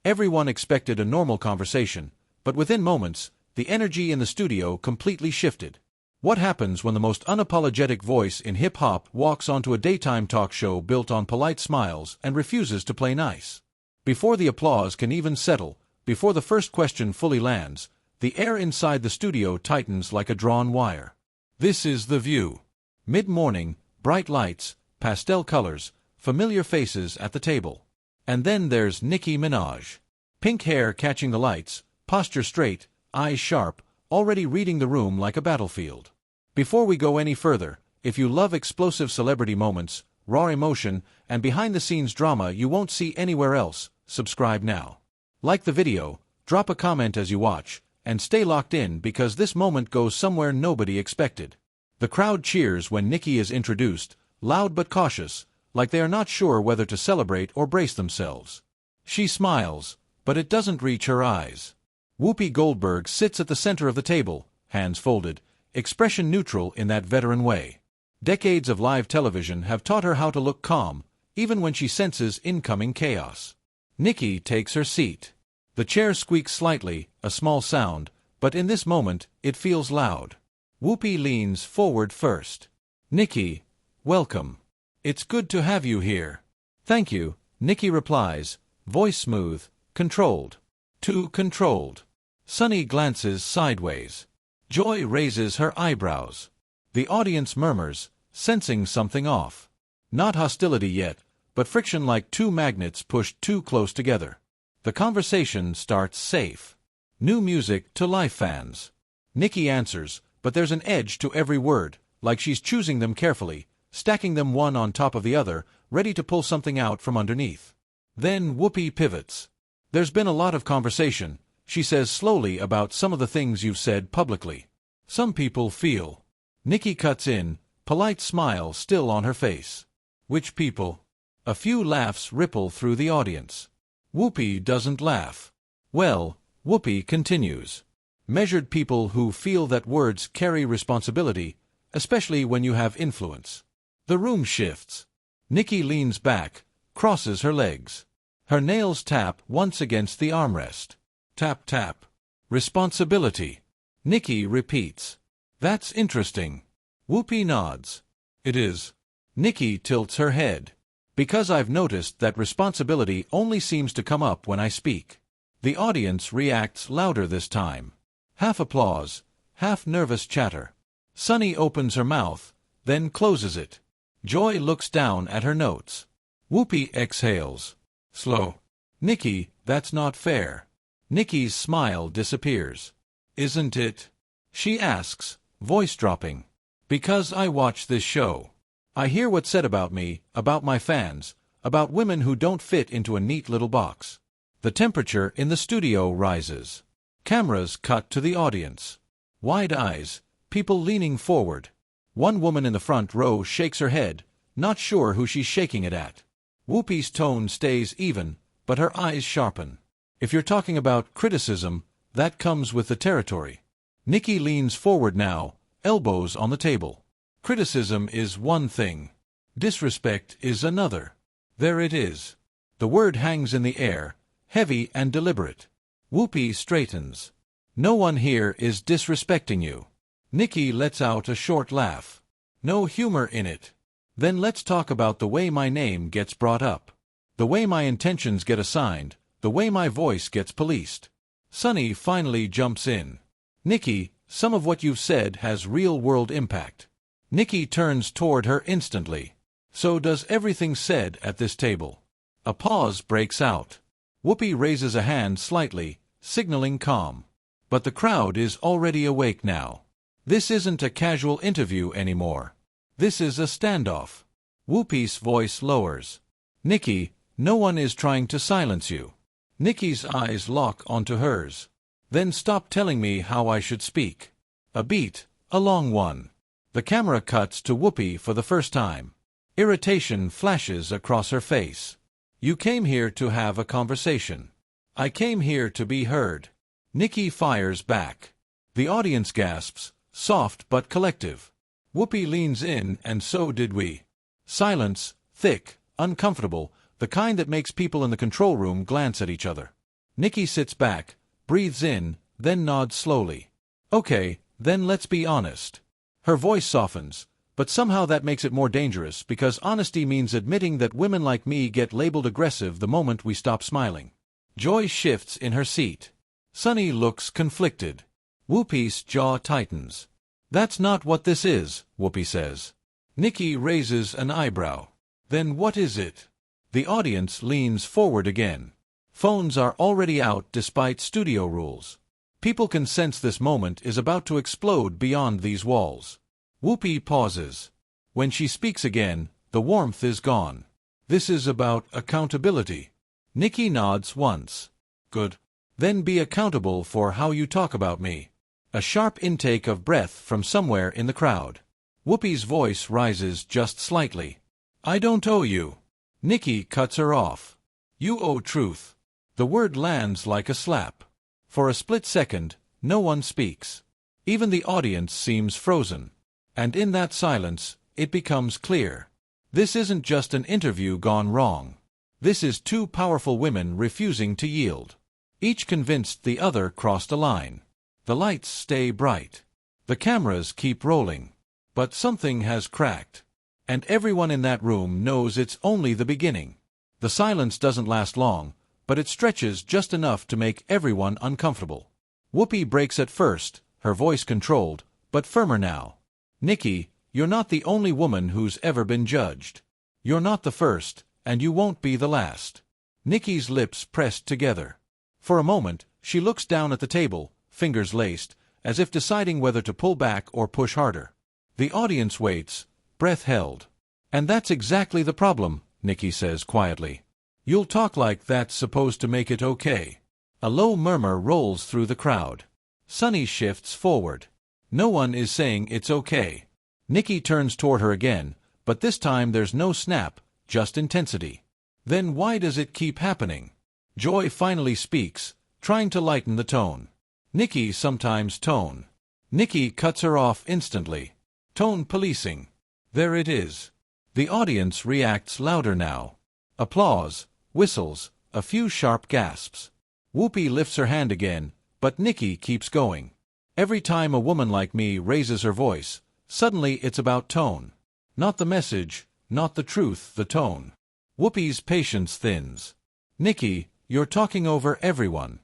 Everyone expected a normal conversation, but within moments, the energy in the studio completely shifted. What happens when the most unapologetic voice in hip-hop walks onto a daytime talk show built on polite smiles and refuses to play nice? Before the applause can even settle, before the first question fully lands, the air inside the studio tightens like a drawn wire. This is The View. Mid-morning, bright lights, pastel colors, familiar faces at the table. And then there's Nicki Minaj. Pink hair catching the lights, posture straight, eyes sharp, already reading the room like a battlefield. Before we go any further, if you love explosive celebrity moments, raw emotion, and behind-the-scenes drama you won't see anywhere else, subscribe now. Like the video, drop a comment as you watch, and stay locked in because this moment goes somewhere nobody expected. The crowd cheers when Nicki is introduced, loud but cautious, like they are not sure whether to celebrate or brace themselves. She smiles, but it doesn't reach her eyes. Whoopi Goldberg sits at the center of the table, hands folded, expression neutral in that veteran way. Decades of live television have taught her how to look calm, even when she senses incoming chaos. Nicki takes her seat. The chair squeaks slightly, a small sound, but in this moment, it feels loud. Whoopi leans forward first. "Nicki, welcome. It's good to have you here." "Thank you," Nicki replies, voice smooth, controlled. Too controlled. Sunny glances sideways. Joy raises her eyebrows. The audience murmurs, sensing something off. Not hostility yet, but friction like two magnets pushed too close together. The conversation starts safe. New music to Life fans. Nicki answers, but there's an edge to every word, like she's choosing them carefully, stacking them one on top of the other, ready to pull something out from underneath. Then Whoopi pivots. "There's been a lot of conversation," she says slowly, "about some of the things you've said publicly. Some people feel." Nicki cuts in, polite smile still on her face. "Which people?" A few laughs ripple through the audience. Whoopi doesn't laugh. "Well," Whoopi continues, "measured people who feel that words carry responsibility, especially when you have influence." The room shifts. Nicki leans back, crosses her legs. Her nails tap once against the armrest. Tap tap. "Responsibility." Nicki repeats. "That's interesting." Whoopi nods. "It is." Nicki tilts her head. "Because I've noticed that responsibility only seems to come up when I speak." The audience reacts louder this time. Half applause, half nervous chatter. Sunny opens her mouth, then closes it. Joy looks down at her notes. Whoopi exhales. Slow. "Nicki, that's not fair." Nicki's smile disappears. "Isn't it?" she asks, voice dropping. "Because I watch this show. I hear what's said about me, about my fans, about women who don't fit into a neat little box." The temperature in the studio rises. Cameras cut to the audience. Wide eyes, people leaning forward. One woman in the front row shakes her head, not sure who she's shaking it at. Whoopi's tone stays even, but her eyes sharpen. "If you're talking about criticism, that comes with the territory." Nicki leans forward now, elbows on the table. "Criticism is one thing. Disrespect is another." There it is. The word hangs in the air, heavy and deliberate. Whoopi straightens. "No one here is disrespecting you." Nicki lets out a short laugh. "No humor in it." "Then let's talk about the way my name gets brought up. The way my intentions get assigned, the way my voice gets policed." Sunny finally jumps in. "Nicki, some of what you've said has real-world impact." Nicki turns toward her instantly. "So does everything said at this table." A pause breaks out. Whoopi raises a hand slightly, signaling calm. But the crowd is already awake now. This isn't a casual interview anymore. This is a standoff. Whoopi's voice lowers. "Nicki, no one is trying to silence you." Nicki's eyes lock onto hers. "Then stop telling me how I should speak." A beat, a long one. The camera cuts to Whoopi for the first time. Irritation flashes across her face. "You came here to have a conversation. I came here to be heard." Nicki fires back. The audience gasps, soft but collective. Whoopi leans in, and so did we. Silence, thick, uncomfortable, the kind that makes people in the control room glance at each other. Nicki sits back, breathes in, then nods slowly. Okay, then let's be honest. Her voice softens, but somehow that makes it more dangerous because honesty means admitting that women like me get labeled aggressive the moment we stop smiling. Joy shifts in her seat. Sunny looks conflicted. Whoopi's jaw tightens. That's not what this is, Whoopi says. Nicki raises an eyebrow. Then what is it? The audience leans forward again. Phones are already out despite studio rules. People can sense this moment is about to explode beyond these walls. Whoopi pauses. When she speaks again, the warmth is gone. This is about accountability. Nicki nods once. Good. Then be accountable for how you talk about me. A sharp intake of breath from somewhere in the crowd. Whoopi's voice rises just slightly. I don't owe you. Nicki cuts her off. You owe truth. The word lands like a slap. For a split second, no one speaks. Even the audience seems frozen. And in that silence, it becomes clear. This isn't just an interview gone wrong. This is two powerful women refusing to yield. Each convinced the other crossed a line. The lights stay bright. The cameras keep rolling. But something has cracked. And everyone in that room knows it's only the beginning. The silence doesn't last long, but it stretches just enough to make everyone uncomfortable. Whoopi breaks at first, her voice controlled, but firmer now. Nicki, you're not the only woman who's ever been judged. You're not the first, and you won't be the last. Nicki's lips pressed together. For a moment, she looks down at the table, fingers laced, as if deciding whether to pull back or push harder. The audience waits, breath held. And that's exactly the problem, Nicki says quietly. You'll talk like that's supposed to make it okay. A low murmur rolls through the crowd. Sunny shifts forward. No one is saying it's okay. Nicki turns toward her again, but this time there's no snap, just intensity. Then why does it keep happening? Joy finally speaks, trying to lighten the tone. Nicki sometimes tone. Nicki cuts her off instantly. Tone policing. There it is. The audience reacts louder now. Applause, whistles, a few sharp gasps. Whoopi lifts her hand again, but Nicki keeps going. Every time a woman like me raises her voice, suddenly it's about tone. Not the message, not the truth, the tone. Whoopi's patience thins. Nicki, you're talking over everyone.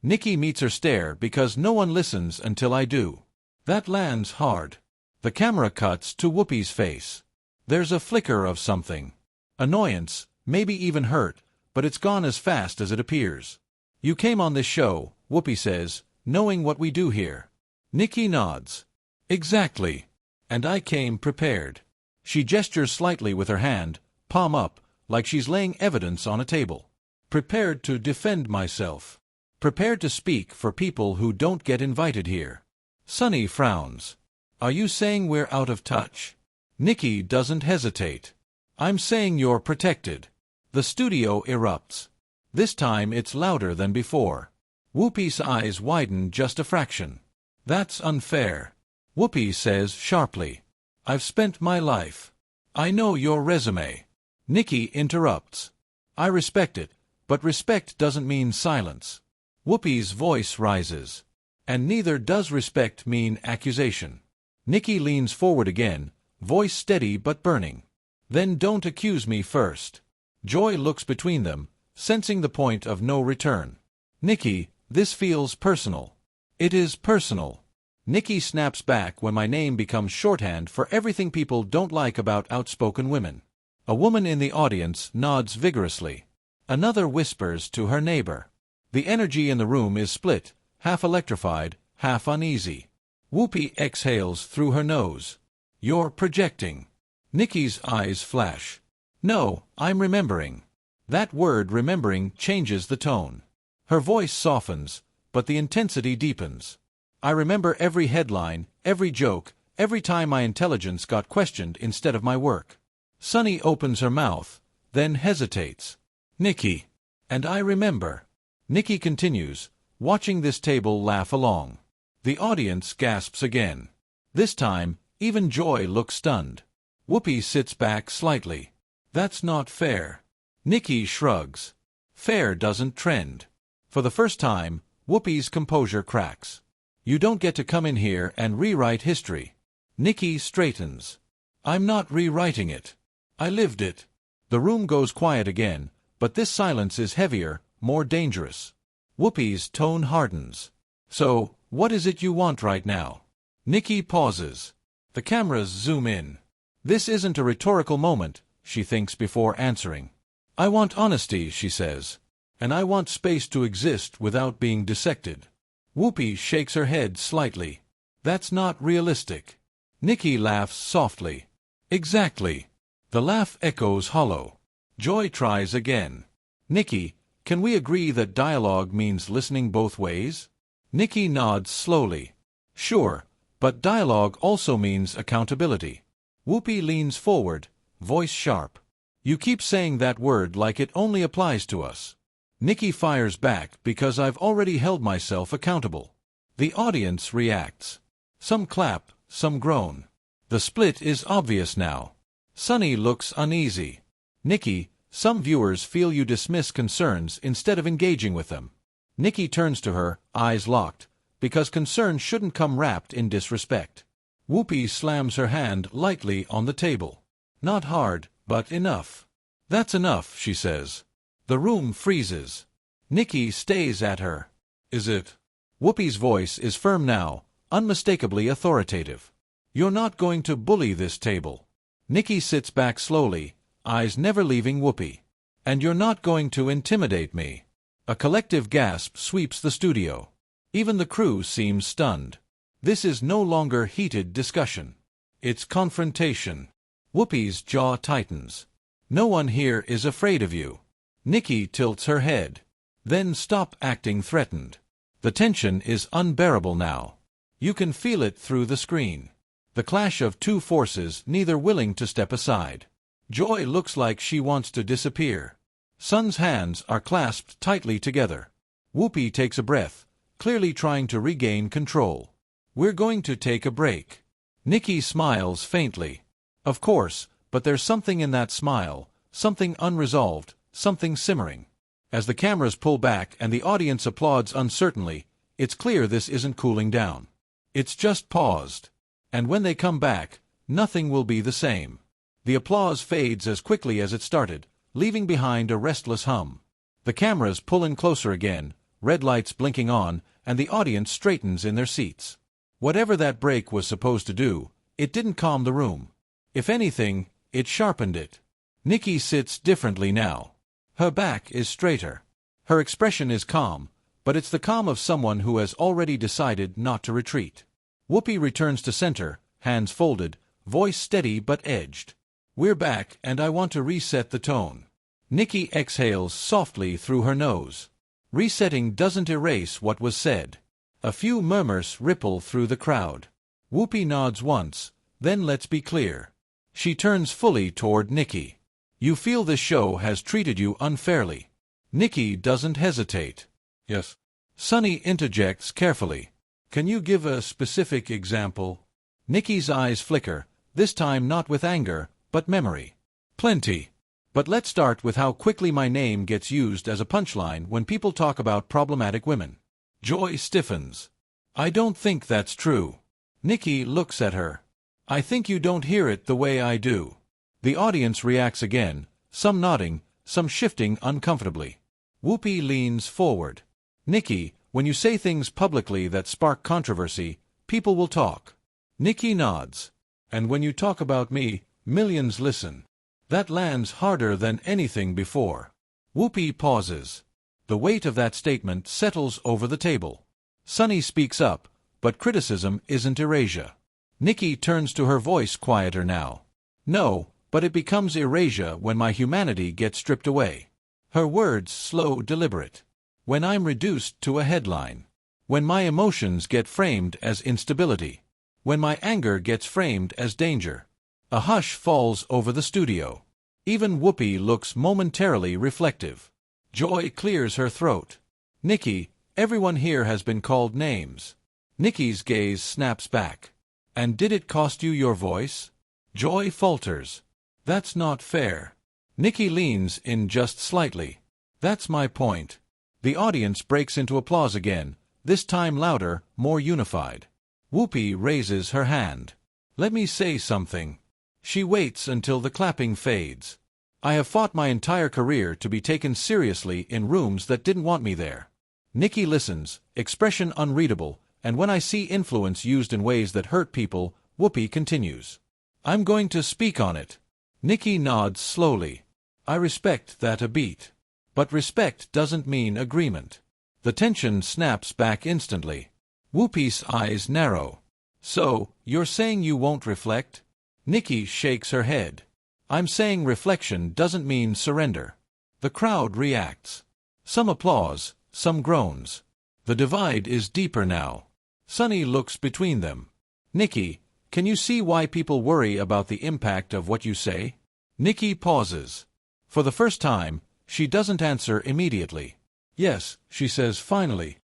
Nicki meets her stare because no one listens until I do. That lands hard. The camera cuts to Whoopi's face. There's a flicker of something. Annoyance, maybe even hurt, but it's gone as fast as it appears. You came on this show, Whoopi says, knowing what we do here. Nicki nods. Exactly. And I came prepared. She gestures slightly with her hand, palm up, like she's laying evidence on a table. Prepared to defend myself. Prepared to speak for people who don't get invited here. Sunny frowns. Are you saying we're out of touch? Nicki doesn't hesitate. I'm saying you're protected. The studio erupts. This time it's louder than before. Whoopi's eyes widen just a fraction. That's unfair. Whoopi says sharply. I've spent my life. I know your resume. Nicki interrupts. I respect it, but respect doesn't mean silence. Whoopi's voice rises. And neither does respect mean accusation. Nicki leans forward again, voice steady but burning. Then don't accuse me first. Joy looks between them, sensing the point of no return. Nicki, this feels personal. It is personal. Nicki snaps back when my name becomes shorthand for everything people don't like about outspoken women. A woman in the audience nods vigorously. Another whispers to her neighbor. The energy in the room is split, half electrified, half uneasy. Whoopi exhales through her nose. You're projecting. Nicki's eyes flash. No, I'm remembering. That word remembering changes the tone. Her voice softens, but the intensity deepens. I remember every headline, every joke, every time my intelligence got questioned instead of my work. Sunny opens her mouth, then hesitates. Nicki. And I remember. Nicki continues, watching this table laugh along. The audience gasps again. This time, even Joy looks stunned. Whoopi sits back slightly. That's not fair. Nicki shrugs. Fair doesn't trend. For the first time, Whoopi's composure cracks. You don't get to come in here and rewrite history. Nicki straightens. I'm not rewriting it. I lived it. The room goes quiet again, but this silence is heavier, more dangerous. Whoopi's tone hardens. So, what is it you want right now? Nicki pauses. The cameras zoom in. This isn't a rhetorical moment, she thinks before answering. I want honesty, she says. And I want space to exist without being dissected. Whoopi shakes her head slightly. That's not realistic. Nicki laughs softly. Exactly. The laugh echoes hollow. Joy tries again. Nicki, can we agree that dialogue means listening both ways? Nicki nods slowly. Sure, but dialogue also means accountability. Whoopi leans forward, voice sharp. You keep saying that word like it only applies to us. Nicki fires back because I've already held myself accountable. The audience reacts. Some clap, some groan. The split is obvious now. Sunny looks uneasy. Nicki, some viewers feel you dismiss concerns instead of engaging with them. Nicki turns to her, eyes locked, because concern shouldn't come wrapped in disrespect. Whoopi slams her hand lightly on the table. Not hard, but enough. That's enough, she says. The room freezes. Nicki stays at her. Is it? Whoopi's voice is firm now, unmistakably authoritative. You're not going to bully this table. Nicki sits back slowly, eyes never leaving Whoopi. And you're not going to intimidate me. A collective gasp sweeps the studio. Even the crew seems stunned. This is no longer heated discussion. It's confrontation. Whoopi's jaw tightens. No one here is afraid of you. Nicki tilts her head. Then stop acting threatened. The tension is unbearable now. You can feel it through the screen. The clash of two forces neither willing to step aside. Joy looks like she wants to disappear. Sun's hands are clasped tightly together. Whoopi takes a breath, clearly trying to regain control. We're going to take a break. Nicki smiles faintly. Of course, but there's something in that smile, something unresolved, something simmering. As the cameras pull back and the audience applauds uncertainly, it's clear this isn't cooling down. It's just paused. And when they come back, nothing will be the same. The applause fades as quickly as it started, leaving behind a restless hum. The cameras pull in closer again, red lights blinking on, and the audience straightens in their seats. Whatever that break was supposed to do, it didn't calm the room. If anything, it sharpened it. Nicki sits differently now. Her back is straighter. Her expression is calm, but it's the calm of someone who has already decided not to retreat. Whoopi returns to center, hands folded, voice steady but edged. We're back, and I want to reset the tone. Nicki exhales softly through her nose. Resetting doesn't erase what was said. A few murmurs ripple through the crowd. Whoopi nods once, then let's be clear. She turns fully toward Nicki. You feel this show has treated you unfairly. Nicki doesn't hesitate. Yes. Sunny interjects carefully. Can you give a specific example? Nicki's eyes flicker, this time not with anger, but memory. Plenty. But let's start with how quickly my name gets used as a punchline when people talk about problematic women. Joy stiffens. I don't think that's true. Nicki looks at her. I think you don't hear it the way I do. The audience reacts again, some nodding, some shifting uncomfortably. Whoopi leans forward. Nicki, when you say things publicly that spark controversy, people will talk. Nicki nods. And when you talk about me, millions listen. That lands harder than anything before. Whoopi pauses. The weight of that statement settles over the table. Sunny speaks up, but criticism isn't erasure. Nicki turns to her voice quieter now. No, but it becomes erasure when my humanity gets stripped away. Her words slow, deliberate. When I'm reduced to a headline. When my emotions get framed as instability. When my anger gets framed as danger. A hush falls over the studio. Even Whoopi looks momentarily reflective. Joy clears her throat. Nicki, everyone here has been called names. Nicki's gaze snaps back. And did it cost you your voice? Joy falters. That's not fair. Nicki leans in just slightly. That's my point. The audience breaks into applause again, this time louder, more unified. Whoopi raises her hand. Let me say something. She waits until the clapping fades. I have fought my entire career to be taken seriously in rooms that didn't want me there. Nicki listens, expression unreadable, and when I see influence used in ways that hurt people, Whoopi continues. I'm going to speak on it. Nicki nods slowly. I respect that a beat. But respect doesn't mean agreement. The tension snaps back instantly. Whoopi's eyes narrow. So, you're saying you won't reflect? Nicki shakes her head. I'm saying reflection doesn't mean surrender. The crowd reacts. Some applause, some groans. The divide is deeper now. Sunny looks between them. Nicki, can you see why people worry about the impact of what you say? Nicki pauses. For the first time, she doesn't answer immediately. Yes, she says finally.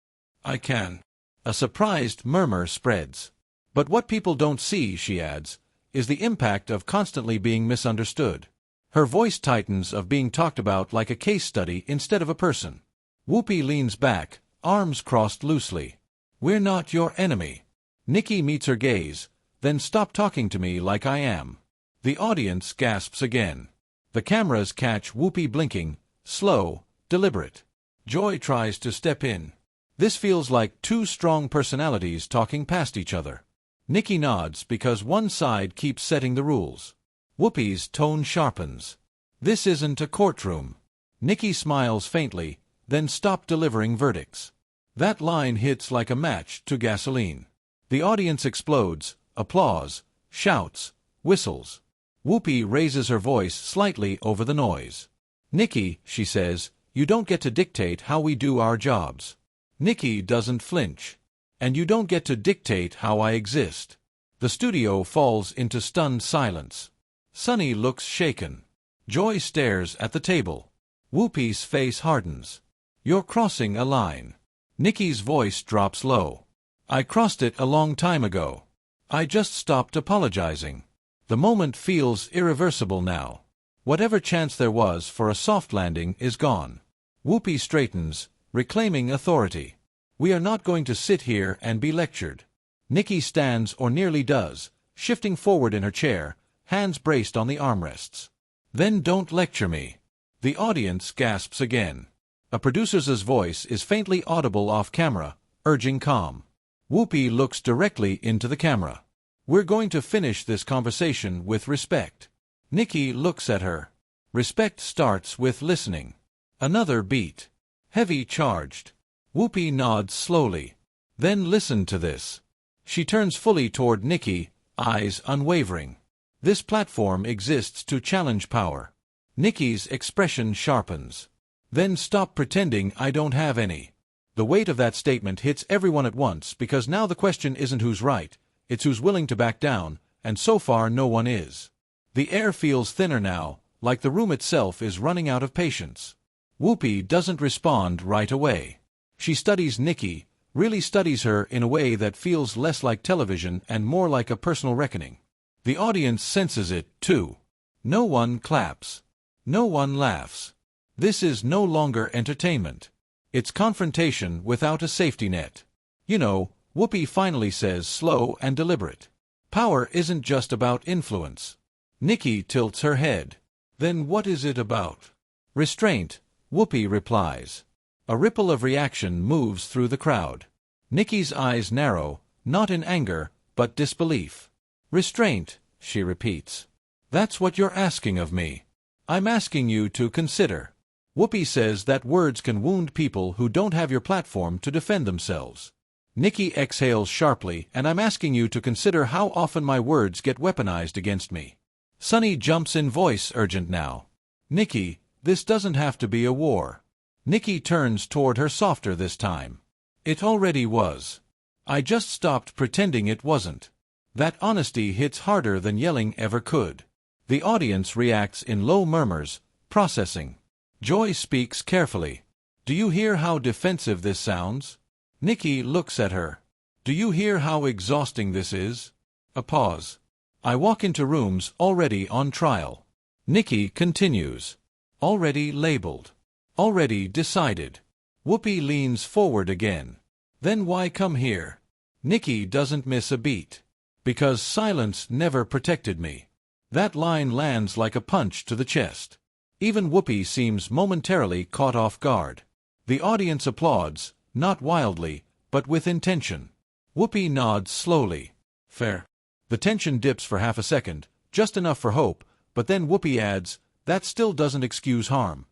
I can. A surprised murmur spreads. But what people don't see, she adds, is the impact of constantly being misunderstood. Her voice tightens of being talked about like a case study instead of a person. Whoopi leans back, arms crossed loosely. We're not your enemy. Nicki meets her gaze, then stop talking to me like I am. The audience gasps again. The cameras catch Whoopi blinking, slow, deliberate. Joy tries to step in. This feels like two strong personalities talking past each other. Nicki nods because one side keeps setting the rules. Whoopi's tone sharpens. This isn't a courtroom. Nicki smiles faintly, then stops delivering verdicts. That line hits like a match to gasoline. The audience explodes, applause, shouts, whistles. Whoopi raises her voice slightly over the noise. Nicki, she says, you don't get to dictate how we do our jobs. Nicki doesn't flinch. And you don't get to dictate how I exist. The studio falls into stunned silence. Sunny looks shaken. Joy stares at the table. Whoopi's face hardens. You're crossing a line. Nicki's voice drops low. I crossed it a long time ago. I just stopped apologizing. The moment feels irreversible now. Whatever chance there was for a soft landing is gone. Whoopi straightens, reclaiming authority. We are not going to sit here and be lectured. Nicki stands or nearly does, shifting forward in her chair, hands braced on the armrests. Then don't lecture me. The audience gasps again. A producer's voice is faintly audible off camera, urging calm. Whoopi looks directly into the camera. We're going to finish this conversation with respect. Nicki looks at her. Respect starts with listening. Another beat. Heavy charged. Whoopi nods slowly. Then listen to this. She turns fully toward Nicki, eyes unwavering. This platform exists to challenge power. Nicki's expression sharpens. Then stop pretending I don't have any. The weight of that statement hits everyone at once because now the question isn't who's right, it's who's willing to back down, and so far no one is. The air feels thinner now, like the room itself is running out of patience. Whoopi doesn't respond right away. She studies Nicki, really studies her in a way that feels less like television and more like a personal reckoning. The audience senses it, too. No one claps. No one laughs. This is no longer entertainment. It's confrontation without a safety net. You know, Whoopi finally says, slow and deliberate. Power isn't just about influence. Nicki tilts her head. Then what is it about? Restraint, Whoopi replies. A ripple of reaction moves through the crowd. Nicki's eyes narrow, not in anger, but disbelief. Restraint, she repeats. That's what you're asking of me. I'm asking you to consider. Whoopi says that words can wound people who don't have your platform to defend themselves. Nicki exhales sharply, and I'm asking you to consider how often my words get weaponized against me. Sunny jumps in, voice urgent now. Nicki, this doesn't have to be a war. Nicki turns toward her softer this time. It already was. I just stopped pretending it wasn't. That honesty hits harder than yelling ever could. The audience reacts in low murmurs, processing. Joy speaks carefully. Do you hear how defensive this sounds? Nicki looks at her. Do you hear how exhausting this is? A pause. I walk into rooms already on trial. Nicki continues. Already labeled. Already decided. Whoopi leans forward again. Then why come here? Nicki doesn't miss a beat. Because silence never protected me. That line lands like a punch to the chest. Even Whoopi seems momentarily caught off guard. The audience applauds, not wildly, but with intention. Whoopi nods slowly. Fair. The tension dips for half a second, just enough for hope, but then Whoopi adds, that still doesn't excuse harm.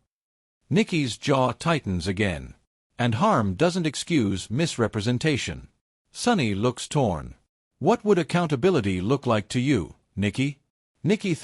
Nicki's jaw tightens again. And harm doesn't excuse misrepresentation. Sunny looks torn. What would accountability look like to you, Nicki? Nicki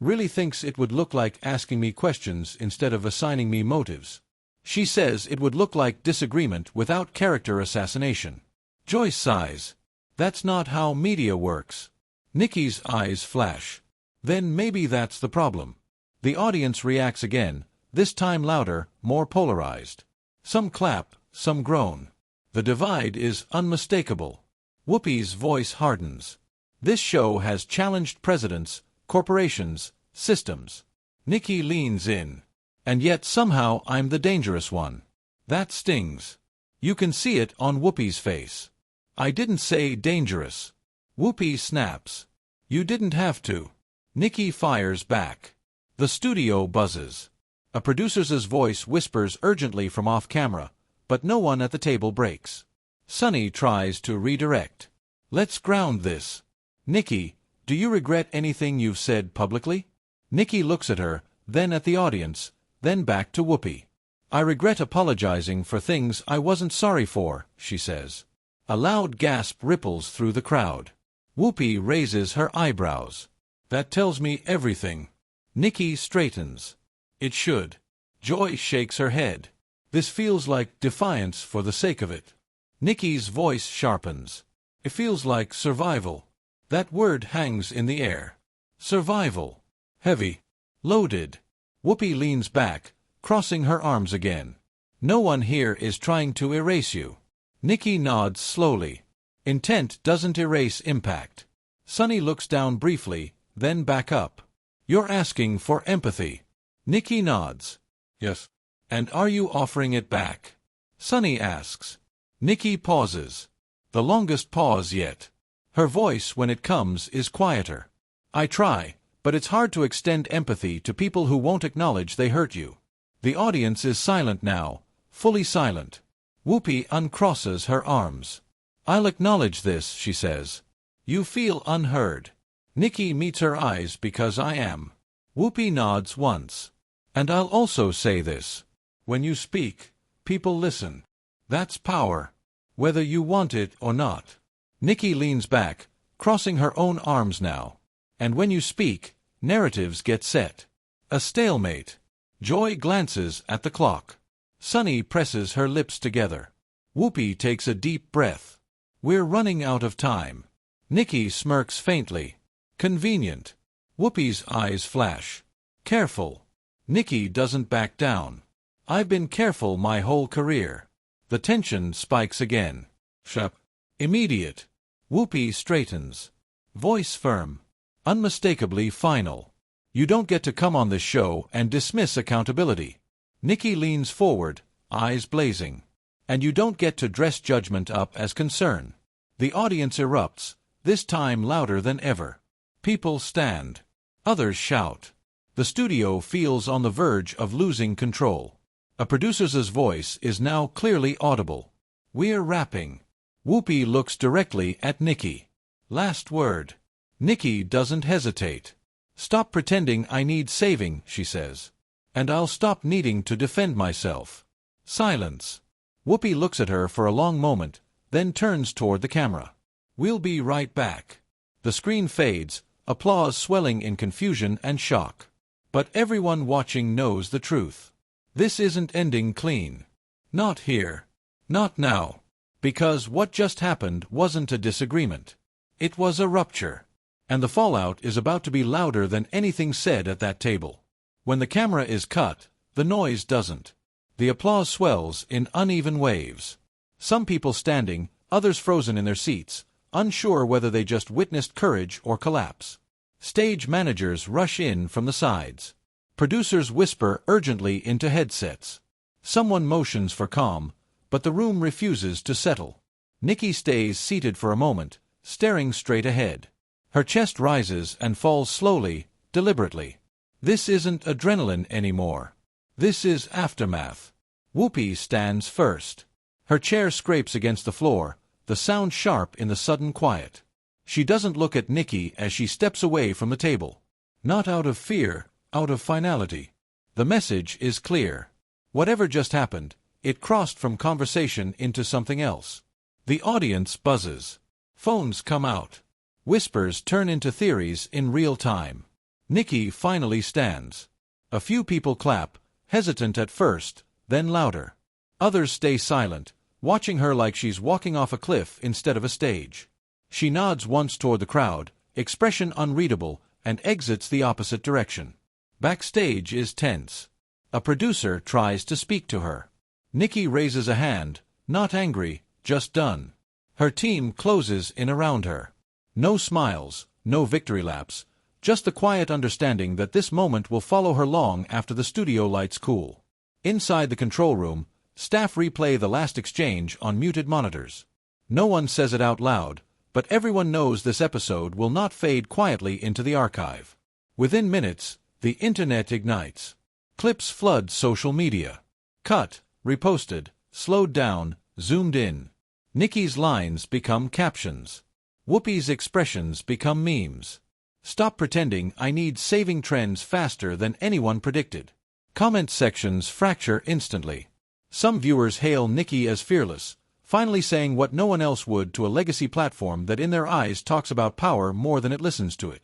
really thinks it would look like asking me questions instead of assigning me motives. She says it would look like disagreement without character assassination. Joyce sighs. That's not how media works. Nicki's eyes flash. Then maybe that's the problem. The audience reacts again, this time louder, more polarized. Some clap, some groan. The divide is unmistakable. Whoopi's voice hardens. This show has challenged presidents, corporations, systems. Nicki leans in. And yet somehow I'm the dangerous one. That stings. You can see it on Whoopi's face. I didn't say dangerous. Whoopi snaps. You didn't have to. Nicki fires back. The studio buzzes. A producer's voice whispers urgently from off-camera, but no one at the table breaks. Sunny tries to redirect. Let's ground this. Nicki, do you regret anything you've said publicly? Nicki looks at her, then at the audience, then back to Whoopi. I regret apologizing for things I wasn't sorry for, she says. A loud gasp ripples through the crowd. Whoopi raises her eyebrows. That tells me everything. Nicki straightens. It should. Joy shakes her head. This feels like defiance for the sake of it. Nicki's voice sharpens. It feels like survival. That word hangs in the air. Survival. Heavy. Loaded. Whoopi leans back, crossing her arms again. No one here is trying to erase you. Nicki nods slowly. Intent doesn't erase impact. Sunny looks down briefly, then back up. You're asking for empathy. Nicki nods. Yes. And are you offering it back? Sunny asks. Nicki pauses. The longest pause yet. Her voice, when it comes, is quieter. I try, but it's hard to extend empathy to people who won't acknowledge they hurt you. The audience is silent now, fully silent. Whoopi uncrosses her arms. I'll acknowledge this, she says. You feel unheard. Nicki meets her eyes because I am. Whoopi nods once. And I'll also say this. When you speak, people listen. That's power. Whether you want it or not. Nicki leans back, crossing her own arms now. And when you speak, narratives get set. A stalemate. Joy glances at the clock. Sunny presses her lips together. Whoopi takes a deep breath. We're running out of time. Nicki smirks faintly. Convenient. Whoopi's eyes flash. Careful. Nicki doesn't back down. I've been careful my whole career. The tension spikes again. Shup. Immediate. Whoopi straightens. Voice firm. Unmistakably final. You don't get to come on this show and dismiss accountability. Nicki leans forward, eyes blazing. And you don't get to dress judgment up as concern. The audience erupts, this time louder than ever. People stand. Others shout. The studio feels on the verge of losing control. A producer's voice is now clearly audible. We're wrapping. Whoopi looks directly at Nicki. Last word. Nicki doesn't hesitate. Stop pretending I need saving, she says. And I'll stop needing to defend myself. Silence. Whoopi looks at her for a long moment, then turns toward the camera. We'll be right back. The screen fades, applause swelling in confusion and shock. But everyone watching knows the truth. This isn't ending clean. Not here. Not now. Because what just happened wasn't a disagreement. It was a rupture. And the fallout is about to be louder than anything said at that table. When the camera is cut, the noise doesn't. The applause swells in uneven waves. Some people standing, others frozen in their seats, unsure whether they just witnessed courage or collapse. Stage managers rush in from the sides. Producers whisper urgently into headsets. Someone motions for calm, but the room refuses to settle. Nicki stays seated for a moment, staring straight ahead. Her chest rises and falls slowly, deliberately. This isn't adrenaline anymore. This is aftermath. Whoopi stands first. Her chair scrapes against the floor, the sound sharp in the sudden quiet. She doesn't look at Nicki as she steps away from the table. Not out of fear, out of finality. The message is clear. Whatever just happened, it crossed from conversation into something else. The audience buzzes. Phones come out. Whispers turn into theories in real time. Nicki finally stands. A few people clap, hesitant at first, then louder. Others stay silent, watching her like she's walking off a cliff instead of a stage. She nods once toward the crowd, expression unreadable, and exits the opposite direction. Backstage is tense. A producer tries to speak to her. Nicki raises a hand, not angry, just done. Her team closes in around her. No smiles, no victory laps, just the quiet understanding that this moment will follow her long after the studio lights cool. Inside the control room, staff replay the last exchange on muted monitors. No one says it out loud, but everyone knows this episode will not fade quietly into the archive. Within minutes, the internet ignites. Clips flood social media. Cut, reposted, slowed down, zoomed in. Nicki's lines become captions. Whoopi's expressions become memes. Stop pretending I need saving trends faster than anyone predicted. Comment sections fracture instantly. Some viewers hail Nicki as fearless, finally saying what no one else would to a legacy platform that in their eyes talks about power more than it listens to it.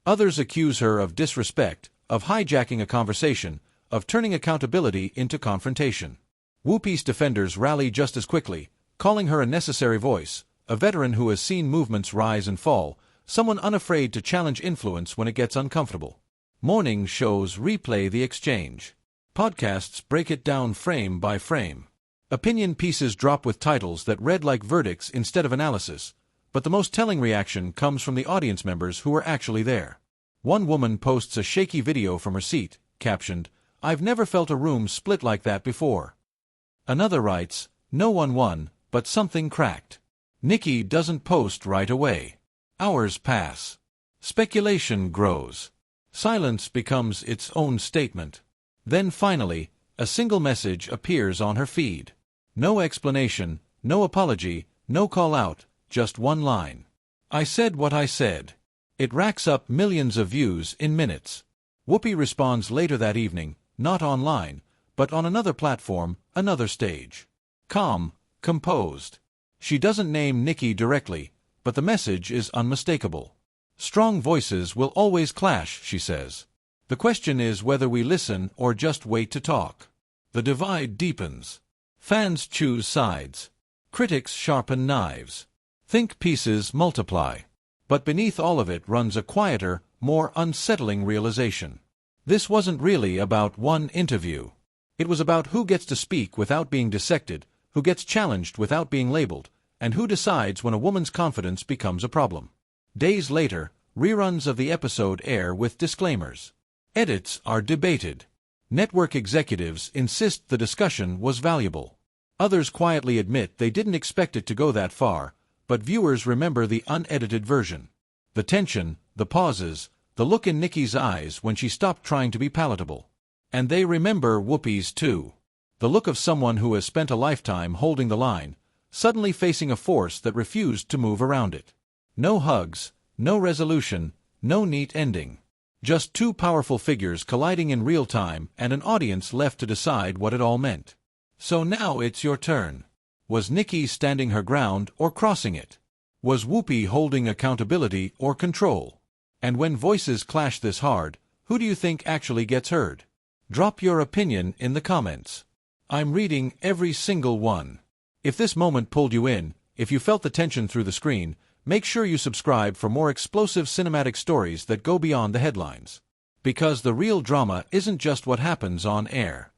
Others accuse her of disrespect, of hijacking a conversation, of turning accountability into confrontation. Whoopi's defenders rally just as quickly, calling her a necessary voice, a veteran who has seen movements rise and fall, someone unafraid to challenge influence when it gets uncomfortable. Morning shows replay the exchange. Podcasts break it down frame by frame. Opinion pieces drop with titles that read like verdicts instead of analysis, but the most telling reaction comes from the audience members who were actually there. One woman posts a shaky video from her seat, captioned, "I've never felt a room split like that before." Another writes, "No one won, but something cracked." Nicki doesn't post right away. Hours pass. Speculation grows. Silence becomes its own statement. Then finally, a single message appears on her feed. No explanation, no apology, no call out, just one line. "I said what I said." It racks up millions of views in minutes. Whoopi responds later that evening, not online, but on another platform, another stage. Calm, composed. She doesn't name Nicki directly, but the message is unmistakable. Strong voices will always clash, she says. The question is whether we listen or just wait to talk. The divide deepens. Fans choose sides. Critics sharpen knives. Think pieces multiply. But beneath all of it runs a quieter, more unsettling realization. This wasn't really about one interview. It was about who gets to speak without being dissected, who gets challenged without being labeled, and who decides when a woman's confidence becomes a problem. Days later, reruns of the episode air with disclaimers. Edits are debated. Network executives insist the discussion was valuable. Others quietly admit they didn't expect it to go that far, but viewers remember the unedited version. The tension, the pauses, the look in Nicki's eyes when she stopped trying to be palatable. And they remember Whoopi's too. The look of someone who has spent a lifetime holding the line, suddenly facing a force that refused to move around it. No hugs, no resolution, no neat ending. Just two powerful figures colliding in real time and an audience left to decide what it all meant. So now it's your turn. Was Nicki standing her ground or crossing it? Was Whoopi holding accountability or control? And when voices clash this hard, who do you think actually gets heard? Drop your opinion in the comments. I'm reading every single one. If this moment pulled you in, if you felt the tension through the screen, make sure you subscribe for more explosive cinematic stories that go beyond the headlines. Because the real drama isn't just what happens on air.